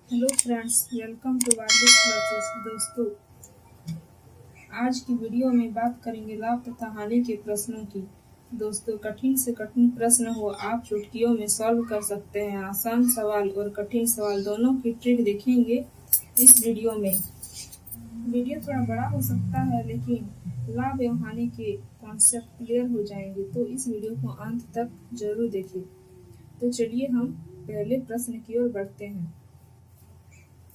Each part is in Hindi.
हेलो फ्रेंड्स, वेलकम टू वार्डिस क्लासेस। दोस्तों, आज की वीडियो में बात करेंगे लाभ तथा हानि के प्रश्नों की। दोस्तों, कठिन से कठिन प्रश्न हो आप चुटकियों में सॉल्व कर सकते हैं। आसान सवाल और कठिन सवाल दोनों की ट्रिक देखेंगे इस वीडियो में। वीडियो थोड़ा बड़ा हो सकता है, लेकिन लाभ एवं हानि के कॉन्सेप्ट क्लियर हो जाएंगे, तो इस वीडियो को अंत तक जरूर देखिए। तो चलिए हम पहले प्रश्न की ओर बढ़ते हैं।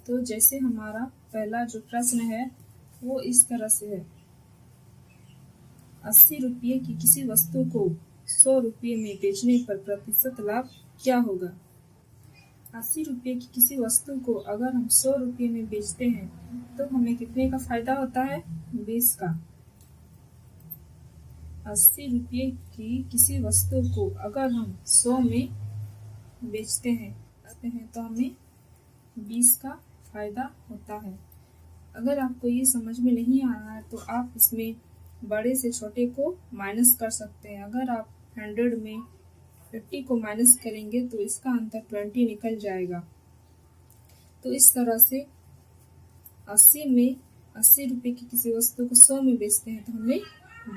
तो जैसे हमारा पहला जो प्रश्न है वो इस तरह से है, 80 रुपये की किसी वस्तु को 100 रुपये में बेचने पर प्रतिशत लाभ क्या होगा। 80 रुपये की किसी वस्तु को अगर हम 100 रुपये में बेचते हैं तो हमें कितने का फायदा होता है? 20 का। 80 रुपये की किसी वस्तु को अगर हम 100 में बेचते हैं तो हमें 20 का फायदा होता है। अगर आपको ये समझ में नहीं आ रहा है तो आप इसमें बड़े से छोटे को माइनस कर सकते हैं। अगर आप 100 में 50 को माइनस करेंगे तो इसका आंसर 20 निकल जाएगा। तो इस तरह से 80 रुपये की किसी वस्तु को 100 में बेचते हैं तो हमें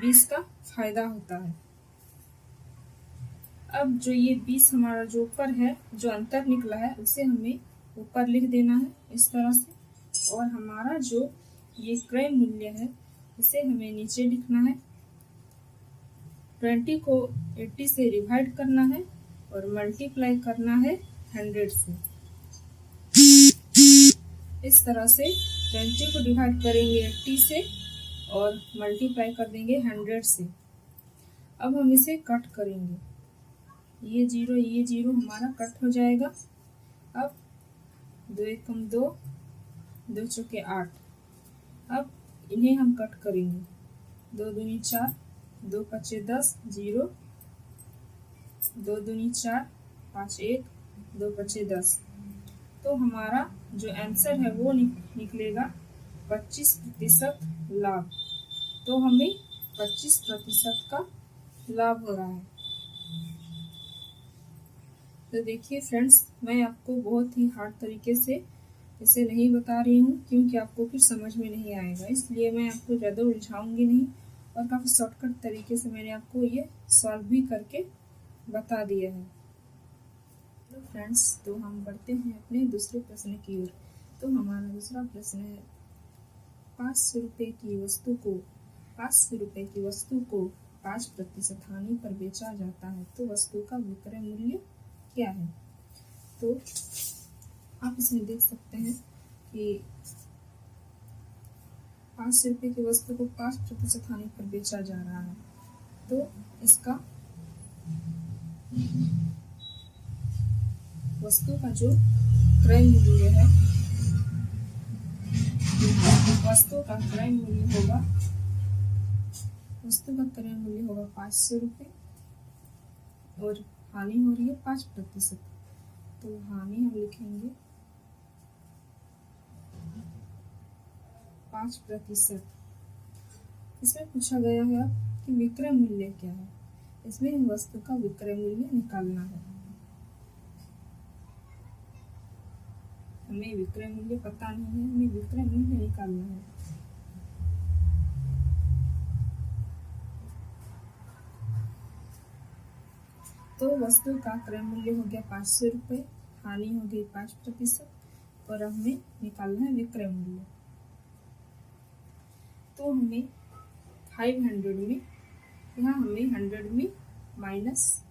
20 का फायदा होता है। अब जो ये 20 हमारा जो ऊपर है, जो अंतर निकला है, उसे हमें ऊपर लिख देना है इस तरह से, और हमारा जो ये क्रय मूल्य है इसे हमें नीचे लिखना है। 20 को 80 से डिवाइड करना है और मल्टीप्लाई करना है 100 से। इस तरह से 20 को डिवाइड करेंगे 80 से और मल्टीप्लाई कर देंगे 100 से। अब हम इसे कट करेंगे, ये जीरो हमारा कट हो जाएगा। अब 2 एकम 2, 2 चौके 8। अब इन्हें हम कट करेंगे, 2 दूनी 4, 2 पचे 10, 0, 2 दूनी 4, 5 1, 2 पचे 10। तो हमारा जो आंसर है वो निकलेगा 25% लाभ। तो हमें 25% का लाभ हो रहा है। तो देखिए फ्रेंड्स, मैं आपको बहुत ही हार्ड तरीके से इसे नहीं बता रही हूँ, क्योंकि आपको फिर समझ में नहीं आएगा। इसलिए मैं आपको ज़्यादा उलझाऊंगी नहीं और काफ़ी शॉर्टकट तरीके से मैंने आपको ये सॉल्व भी करके बता दिया है। तो फ्रेंड्स, तो हम बढ़ते हैं अपने दूसरे प्रश्न की ओर। तो हमारा दूसरा प्रश्न है, 500 रुपये की वस्तु को 5% हानि पर बेचा जाता है, तो वस्तु का विक्रय मूल्य क्या है। तो आप इसमें देख सकते हैं कि 500 रुपये की वस्तु को 5% हानि पर बेचा जा रहा है। तो इसका वस्तु का जो क्रय मूल्य है, वस्तु का क्रय मूल्य होगा 500 रुपये और हानि हो रही है 5%। तो हानि हम लिखेंगे 5%। इसमें पूछा गया है कि विक्रय मूल्य क्या है। इसमें वस्तु का विक्रय मूल्य निकालना है। हमें विक्रय मूल्य पता नहीं है, हमें विक्रय मूल्य निकालना है। तो वस्तु का क्रय मूल्य हो गया 500 रुपये, हानि हो गई 5%, और हमें निकालना है विक्रय मूल्य। तो हमें 500 में, यहाँ हमें 100 में माइनस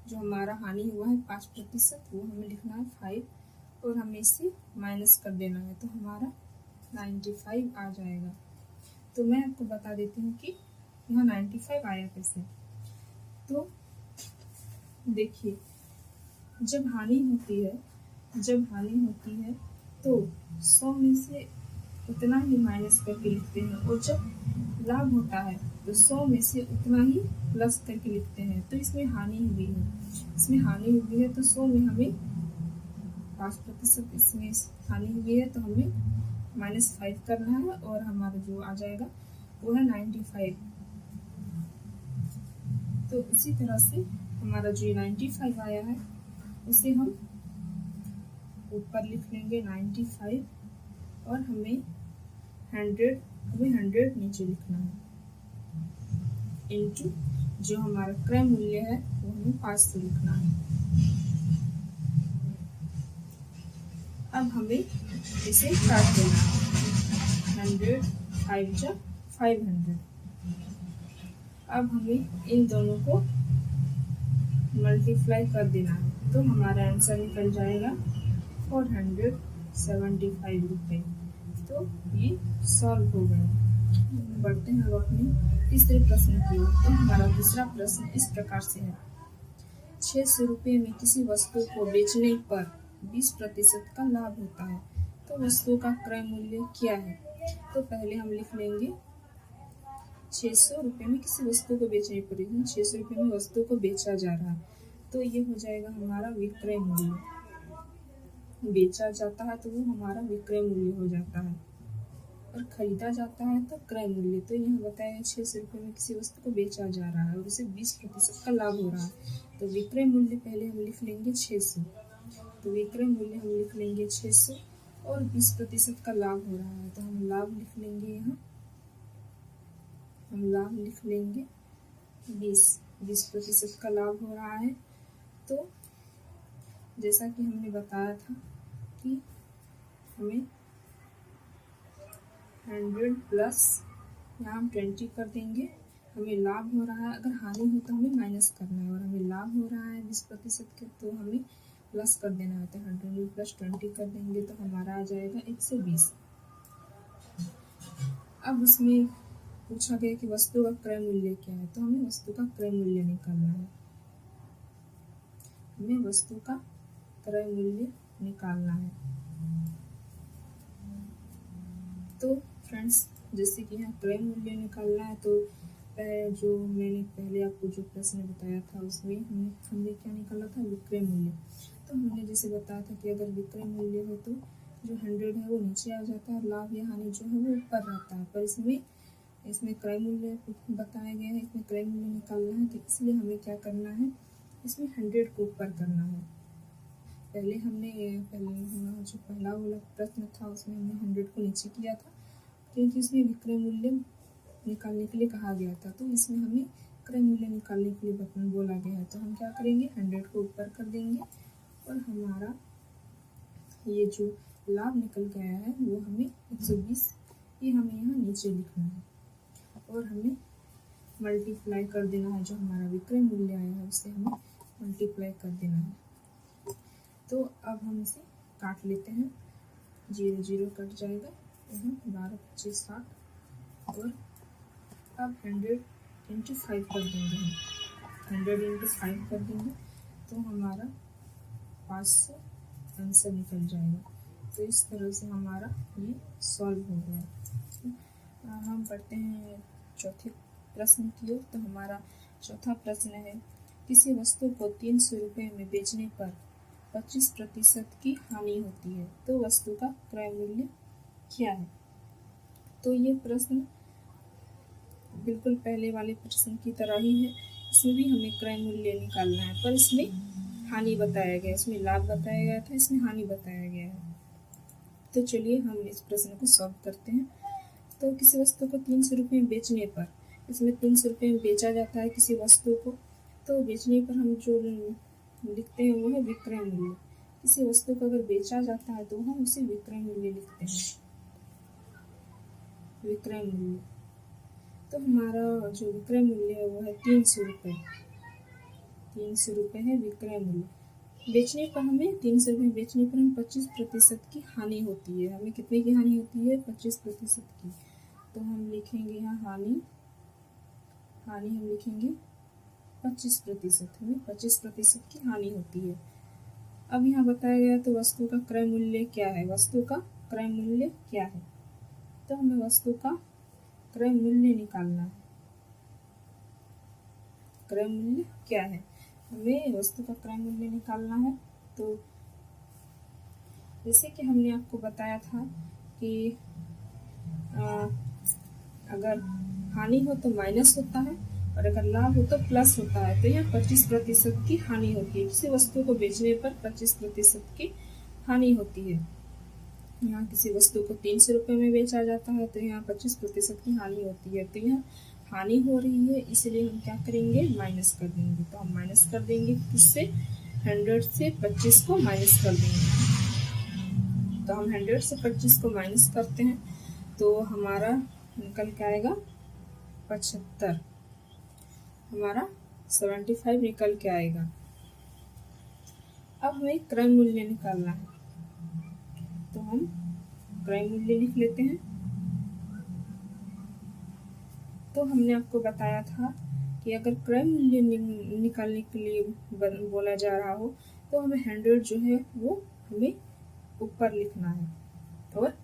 जो हमारा हानि हुआ है 5%, वो हमें लिखना है 5, और हमें इसे माइनस कर देना है। तो हमारा 95 आ जाएगा। तो मैं आपको बता देती हूँ कि यहाँ 95 आया कैसे। तो देखिए, जब हानि होती है तो 100 में से उतना ही माइनस करके लिखते हैं, और जब लाभ होता है तो 100 में से उतना ही प्लस करके लिखते हैं। तो इसमें हानि हुई है, तो 100 में हमें 5%, इसमें हानि हुई है तो हमें -5 करना है, और हमारा जो आ जाएगा वो है 95। तो इसी तरह से हमारा जो 95 आया है उसे हम ऊपर लिख लेंगे 95 और हमें 100 नीचे लिखना है, इनटू जो हमारा क्रय मूल्य है वो हमें 500 लिखना है। अब हमें इसे काट देना है, 100 5 जा 500। अब हमें इन दोनों को मल्टीप्लाई कर देना है, तो हमारा आंसर निकल जाएगा 475 रुपये। तो ये सॉल्व हो गया। बढ़ते हैं अब अपने तीसरे प्रश्न की ओर। तो हमारा तीसरा प्रश्न इस प्रकार से है, 600 रुपये में किसी वस्तु को बेचने पर 20% का लाभ होता है, तो वस्तु का क्रय मूल्य क्या है? तो पहले हम लिख लेंगे 600 रुपये में किसी वस्तु को बेचने पर, 600 रुपये में वस्तु को बेचा जा रहा है, तो ये हो जाएगा हमारा विक्रय मूल्य। बेचा जाता है तो वो हमारा विक्रय मूल्य हो जाता है, और खरीदा जाता है तो क्रय मूल्य। तो यहाँ बताया 600 रुपये में किसी वस्तु को बेचा जा रहा है और उसे 20% का लाभ हो रहा है, तो विक्रय मूल्य पहले हम लिख लेंगे 600। तो विक्रय मूल्य हम लिख लेंगे 600 और 20% का लाभ हो रहा है, तो हम लाभ लिख लेंगे यहाँ, हम लाभ लिख लेंगे 20% का लाभ हो रहा है। तो जैसा कि हमने बताया था कि हमें 100 प्लस यहाँ हम 20 कर देंगे, हमें लाभ हो रहा है। अगर हानि हो तो हमें माइनस करना है, और हमें लाभ हो रहा है 20% के, तो हमें प्लस कर देना है। तो 100 प्लस 20 कर देंगे तो हमारा आ जाएगा 120। अब इसमें पूछा गया कि वस्तु का क्रय मूल्य क्या है, तो हमें वस्तु का क्रय मूल्य निकालना है, हमें वस्तु का क्रय मूल्य निकालना है। तो फ्रेंड्स, जैसे कि यहाँ क्रय मूल्य निकालना है, तो जो मैंने पहले आपको जो प्रश्न बताया था उसमें हमने क्या निकाला था, विक्रय मूल्य। तो हमने जैसे बताया था कि अगर विक्रय मूल्य हो तो जो 100 है वो नीचे आ जाता है, लाभ या हानि जो है वो ऊपर रहता है। पर इसमें क्रय मूल्य बताया गया है, इसमें क्रय मूल्य निकालना है, तो इसलिए हमें क्या करना है, इसमें 100 को ऊपर करना है। पहले जो पहला वाला प्रश्न था उसमें हमने 100 को नीचे किया था, क्योंकि इसमें विक्रय मूल्य निकालने के लिए कहा गया था। तो इसमें हमें क्रय मूल्य निकालने के लिए बोला गया है, तो हम क्या करेंगे, 100 को ऊपर कर देंगे, और हमारा ये जो लाभ निकल गया है वो हमें 120, ये हमें यहाँ नीचे लिखना है, और हमें मल्टीप्लाई कर देना है। जो हमारा विक्रय मूल्य आया है उससे हमें मल्टीप्लाई कर देना है। तो अब हम इसे काट लेते हैं, 0 0 कट जाएगा, 12 25 60, और अब 100 × 5 कर देंगे, हम 100 × 5 कर देंगे तो हमारा 500 आंसर निकल जाएगा। तो इस तरह से हमारा ये सॉल्व हो गया। हम पढ़ते हैं चौथे प्रश्न की ओर। तो हमारा चौथा प्रश्न है, किसी वस्तु को 300 रुपये में बेचने पर 25% की हानि होती है, तो वस्तु का क्रय मूल्य क्या है? तो ये प्रश्न बिल्कुल पहले वाले प्रश्न की तरह ही है, इसमें भी हमें क्रय मूल्य निकालना है, पर इसमें हानि बताया गया, इसमें लाभ बताया गया था, इसमें हानि बताया गया है। तो चलिए हम इस प्रश्न को सॉल्व करते हैं। तो किसी वस्तु को 300 रुपये में बेचने पर, इसमें 300 रुपये में बेचा जाता है किसी वस्तु को, तो बेचने पर हम जो लिखते हैं वो है विक्रय मूल्य। किसी वस्तु को अगर बेचा जाता है तो हम उसे विक्रय मूल्य लिखते हैं, विक्रय मूल्य। तो हमारा जो विक्रय मूल्य है वो है 300 रुपये, 300 रुपये है विक्रय मूल्य। बेचने पर हमें 300 रुपये बेचने पर हम 25% की हानि होती है। हमें कितने की हानि होती है, 25% की। तो हम लिखेंगे यहाँ हानि हम लिखेंगे 25%, हमें 25% की हानि होती है। अब यहाँ बताया गया तो वस्तु का क्रय मूल्य क्या है, वस्तु का क्रय मूल्य क्या है, तो हमें वस्तु का क्रय मूल्य निकालना है। क्रय मूल्य क्या है, हमें वस्तु का क्रय मूल्य निकालना है। तो जैसे कि हमने आपको बताया था कि अगर हानि हो तो माइनस होता है, और अगर लाभ हो तो प्लस होता है। तो यहाँ 25% की हानि होती है, किसी वस्तु को बेचने पर 25% की हानि होती है। यहाँ किसी वस्तु को 300 रुपये में बेचा जाता है तो यहाँ 25% की हानि होती है। तो यहाँ हानि हो रही है, इसलिए हम क्या करेंगे, माइनस कर देंगे। तो हम माइनस कर देंगे किससे, 100 से 25 को माइनस कर देंगे। तो हम 100 से 25 को माइनस करते हैं तो हमारा निकल के आएगा 75, हमारा 75 निकल के आएगा। अब हमें क्रय मूल्य निकालना है, तो हम क्रय मूल्य लिख लेते हैं। तो हमने आपको बताया था कि अगर क्रय मूल्य निकालने के लिए बोला जा रहा हो तो हमें 100 जो है वो हमें ऊपर लिखना है, और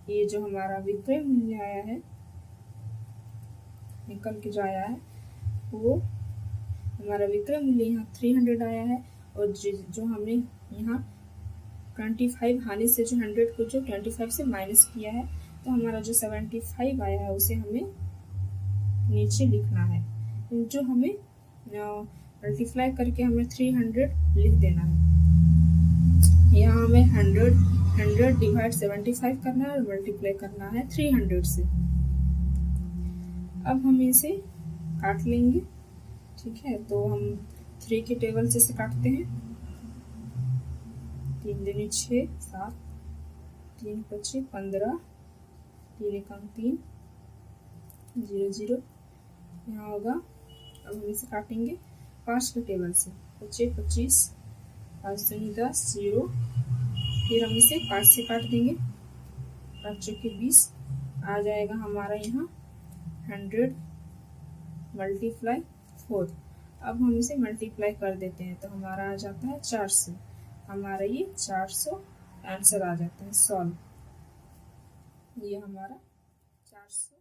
ये जो हमारा विक्रय मूल्य आया है, निकल के जो आया है, वो हमारा विक्रय मूल्य यहाँ 300 आया है। और जो हमने यहाँ 25 हानि से जो 100 को जो 25 से माइनस किया है, तो हमारा जो 75 आया है उसे हमें नीचे लिखना है। जो हमें मल्टीप्लाई करके हमें 300 लिख देना है। यहाँ हमें 100 डिवाइड 75 करना है और मल्टीप्लाई करना है 300 से। अब हम इसे काट लेंगे, ठीक है। तो हम 3 के टेबल से इसे काटते हैं। 3 दूनी 6, 7, 3 5 15, 3 एकम 3, 0 0 यहाँ होगा। अब हम इसे काटेंगे 5 के टेबल से। 5 25, 5 दूनी 10, 0। फिर हम इसे 5 से काट देंगे, 5 चौके 20 आ जाएगा हमारा यहाँ 100 मल्टीप्लाई 4। अब हम इसे मल्टीप्लाई कर देते हैं तो हमारा आ जाता है 400। हमारा ये 400 आंसर आ जाता है सॉल्व। ये हमारा 400